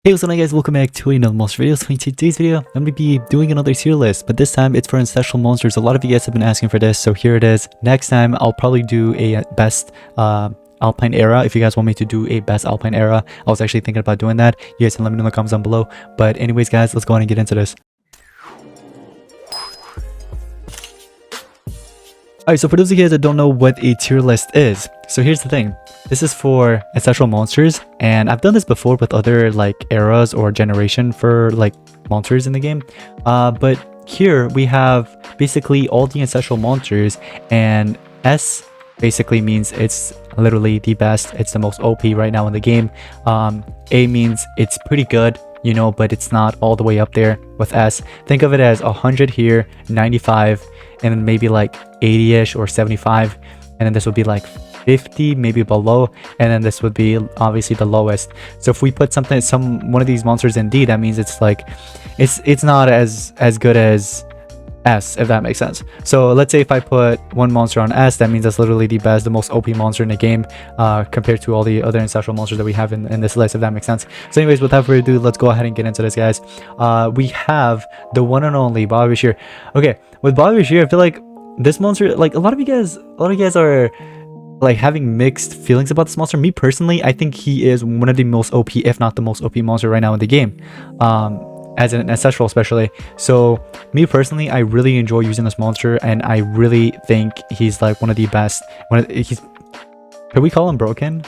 Hey, what's up guys, welcome back to another monster video. So in today's video, I'm going to be doing another tier list, but this time it's for ancestral monsters. A lot of you guys have been asking for this, so here it is. Next time, I'll probably do a best Alpine era. If you guys want me to do a best Alpine era, I was actually thinking about doing that. You guys can let me know in the comments down below. But anyways guys, let's go on and get into this. Alright, so for those of you guys that don't know what a tier list is, so here's the thing. This is for ancestral monsters, and I've done this before with other like eras or generation for like monsters in the game. But here we have basically all the ancestral monsters, and S basically means it's literally the best. It's the most OP right now in the game. A means it's pretty good, you know, but it's not all the way up there with S. Think of it as 100 here, 95, and then maybe like 80ish or 75, and then this would be like 50 maybe below, and then this would be obviously the lowest. So if we put one of these monsters in D, that means it's like it's not as good as S, if that makes sense. So let's say if I put one monster on S, that means that's literally the best, the most OP monster in the game, compared to all the other ancestral monsters that we have in this list, if that makes sense. So anyways, without further ado, let's go ahead and get into this, guys. We have the one and only Bobby Shear. Okay, with Bobby Shear, I feel like this monster, like a lot of you guys are like having mixed feelings about this monster. Me personally, I think he is one of the most OP, if not the most OP monster right now in the game, as an ancestral especially. So me personally, I really enjoy using this monster, and I really think he's like one of the best. Can we call him broken?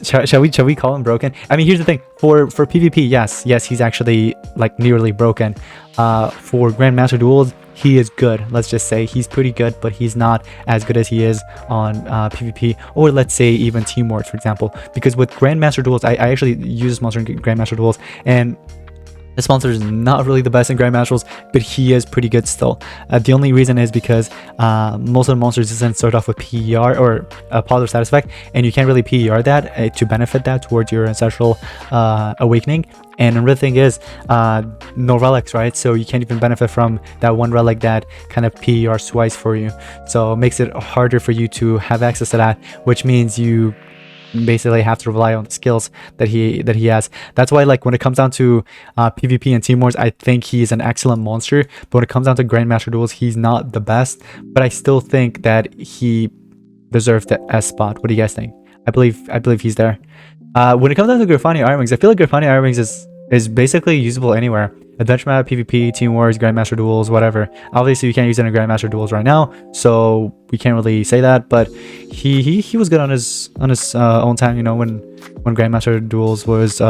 Shall we call him broken? I mean, here's the thing. For PvP, yes, he's actually like nearly broken. For Grandmaster duels, he is good. Let's just say he's pretty good, but he's not as good as he is on PvP, or let's say even Team Wars, for example. Because with Grandmaster duels, I actually use this monster in Grandmaster duels, and this monster is not really the best in Grandmasters, but he is pretty good still. The only reason is because most of the monsters doesn't start off with PER or positive status effect, and you can't really PER that to benefit that towards your ancestral awakening. And another thing is no relics, right? So you can't even benefit from that one relic that kind of PER twice for you. So it makes it harder for you to have access to that, which means you basically have to rely on the skills that he has. That's why, like, when it comes down to PvP and Team Wars, I think he's an excellent monster, but when it comes down to Grandmaster duels, he's not the best. But I still think that he deserves the S spot. What do you guys think? I believe he's there. When it comes down to Grafani Iron Wings, I feel like Grafani Iron Wings is basically usable anywhere. Adventure map, PvP, Team Wars, Grandmaster duels, whatever. Obviously, you can't use it in Grandmaster duels right now, so we can't really say that. But he was good on his own time, you know, when Grandmaster duels was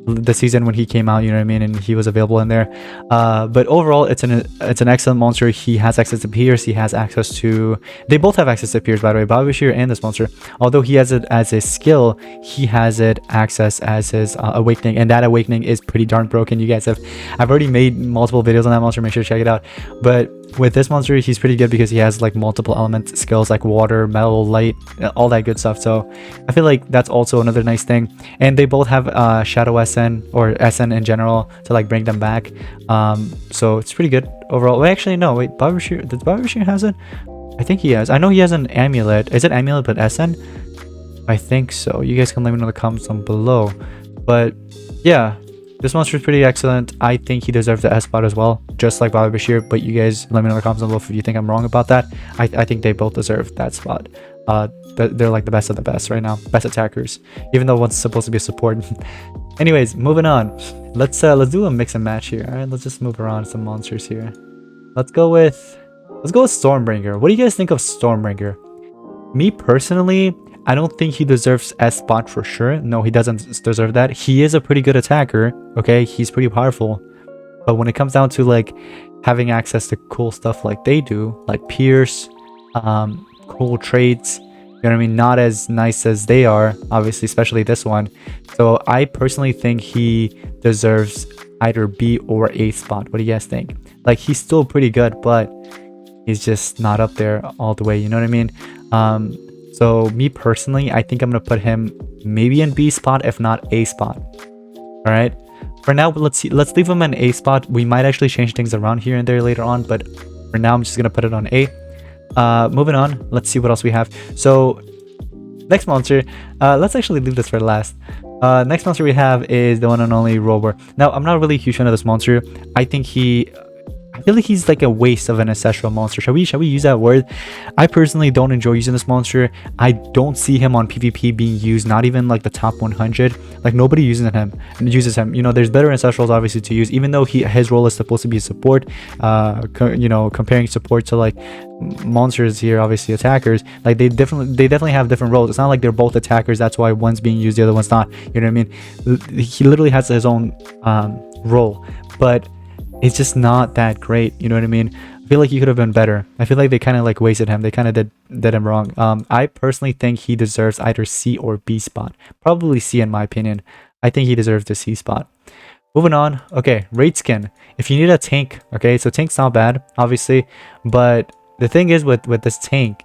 the season when he came out, you know what I mean, and he was available in there. But overall, it's an excellent monster. He has access to Pierce. He has access to. They both have access to Pierce, by the way, Bobby Shear and this monster. Although he has it as a skill, he has it access as his awakening, and that awakening is pretty darn broken. You guys I've already made multiple videos on that monster. Make sure to check it out. But with this monster, he's pretty good because he has like multiple element skills like water, metal, light, all that good stuff. So I feel like that's also another nice thing. And they both have Shadow SN or SN in general to like bring them back. So it's pretty good overall. Well, actually, no, wait, Bobby Shear, does Bobby Shear has it? I think he has. I know he has an amulet. Is it amulet but SN? I think so. You guys can let me know in the comments down below. But yeah, this monster is pretty excellent. I think he deserves the S spot as well, just like Bobby Shear. But you guys let me know in the comments below if you think I'm wrong about that. I think they both deserve that spot. They're like the best of the best right now, best attackers, even though one's supposed to be a support. Anyways, moving on. Let's do a mix and match here. All right, let's just move around some monsters here. Let's go with Stormranger. What do you guys think of Stormranger? Me personally, I don't think he deserves S spot for sure. No, he doesn't deserve that. He is a pretty good attacker. Okay, he's pretty powerful. But when it comes down to like having access to cool stuff like they do, like Pierce, cool traits, you know what I mean, not as nice as they are, obviously, especially this one. So I personally think he deserves either B or A spot. What do you guys think? Like, he's still pretty good, but he's just not up there all the way, you know what I mean? So me personally, I think I'm gonna put him maybe in B spot, if not A spot. All right, for now, let's leave him in A spot. We might actually change things around here and there later on, but for now I'm just gonna put it on A. Moving on, let's see what else we have. So Next monster, let's actually leave this for last. Next monster we have is the one and only Rover. Now, I'm not really a huge fan of this monster. I feel like he's like a waste of an ancestral monster. Shall we use that word? I personally don't enjoy using this monster. I don't see him on PvP being used, not even like the top 100. Like nobody uses him. You know, there's better ancestrals obviously to use, even though his role is supposed to be support. You know, comparing support to like monsters here, obviously attackers, like they definitely have different roles. It's not like they're both attackers, that's why one's being used, the other one's not. You know what I mean? He literally has his own role, but it's just not that great. You know what I mean? I feel like he could have been better. I feel like they kind of like wasted him. They kind of did him wrong. I personally think he deserves either C or B spot. Probably C in my opinion. I think he deserves the C spot. Moving on. Okay, raid skin. If you need a tank, okay, so tank's not bad, obviously, but the thing is with this tank,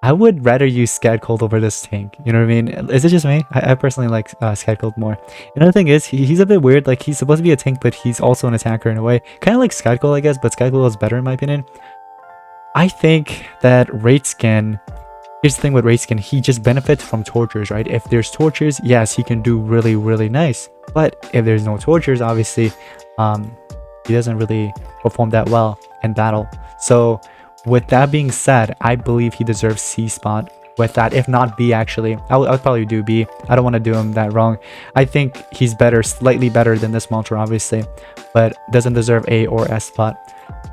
I would rather use Scat Cold over this tank. You know what I mean? Is it just me? I personally like Scat Cold more. Another thing is, he's a bit weird. Like, he's supposed to be a tank, but he's also an attacker in a way. Kind of like Scat Cold, I guess, but Scat Cold is better in my opinion. I think that Raid Skin, here's the thing with Raid Skin, he just benefits from tortures, right? If there's tortures, yes, he can do really, really nice. But if there's no tortures, obviously, he doesn't really perform that well in battle. So with that being said, I believe he deserves C spot with that, if not B actually. I would probably do B. I don't want to do him that wrong. I think he's better, slightly better than this monster obviously, but doesn't deserve A or S spot.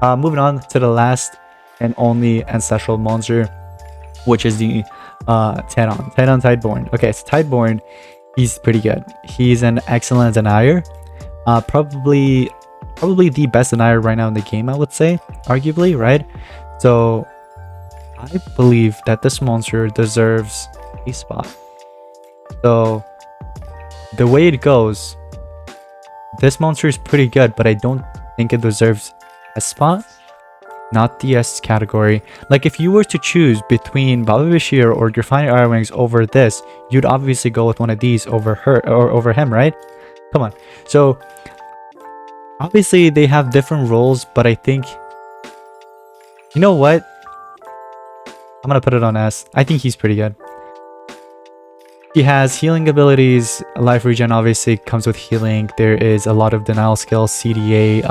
Moving on to the last and only ancestral monster, which is the Tenon Tideborn. Okay, so Tideborn, he's pretty good. He's an excellent denier. Probably the best denier right now in the game, I would say, arguably, right? So I believe that this monster deserves a spot. So the way it goes, this monster is pretty good, but I don't think it deserves a spot. Not the S category. Like if you were to choose between Baba Bashir or Grafani Iron Wings over this, you'd obviously go with one of these over her or over him, right? Come on. So obviously they have different roles, but I think, you know what? I'm gonna put it on S. I think he's pretty good. He has healing abilities. Life regen obviously comes with healing. There is a lot of denial skills, CDA,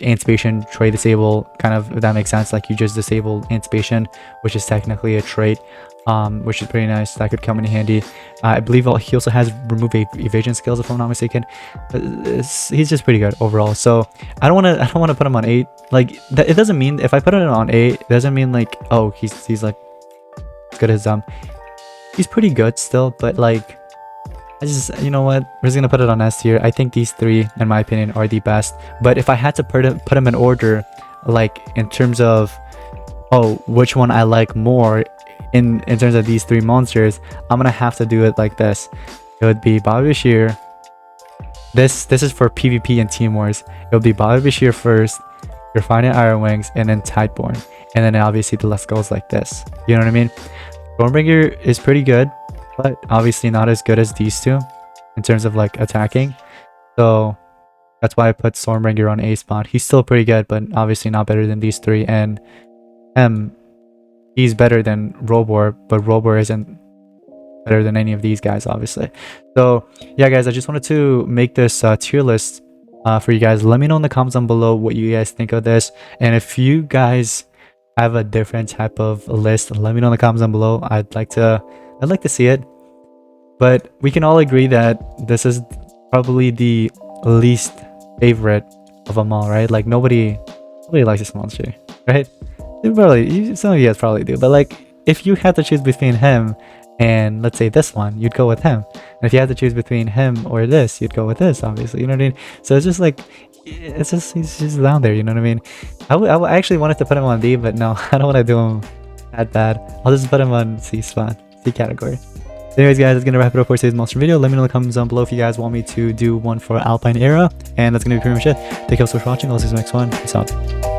anticipation, trait disable, kind of, if that makes sense. Like you just disable anticipation, which is technically a trait, which is pretty nice. That could come in handy. I believe he also has remove evasion skills, if I'm not mistaken. He's just pretty good overall. So I don't want to put him on 8. Like it doesn't mean, if I put it on 8, it doesn't mean like, oh, he's like as good as he's pretty good still, but like I just, you know what, we're just gonna put it on S tier. I think these three, in my opinion, are the best. But if I had to put them in order, like in terms of, oh, which one I like more in terms of these three monsters, I'm gonna have to do it like this. It would be Baba Bashir. This is for PvP and Team Wars. It would be Baba Bashir first, Refining Iron Wings, and then Tideborn. And then obviously the list goes like this. You know what I mean? Stormranger is pretty good, but obviously not as good as these two in terms of like attacking. So that's why I put Stormranger on A spot. He's still pretty good, but obviously not better than these three. And he's better than Rover, but Rover isn't better than any of these guys, obviously. So yeah, guys, I just wanted to make this tier list for you guys. Let me know in the comments down below what you guys think of this, and if you guys have a different type of list, let me know in the comments down below. I'd like to see it. But we can all agree that this is probably the least favorite of them all, right? Like nobody likes this monster, right? Some of you guys probably do, but like if you had to choose between him and let's say this one, you'd go with him. And if you had to choose between him or this, you'd go with this, obviously. You know what I mean? So it's just like, he's just down there. You know what I mean? I actually wanted to put him on D, but no, I don't want to do him that bad. I'll just put him on C spot, C category. Anyways, guys, that's gonna wrap it up for today's monster video. Let me know in the comments down below if you guys want me to do one for Alpine Era, and that's gonna be pretty much it. Thank you all so much for watching. I'll see you in the next one. Peace out.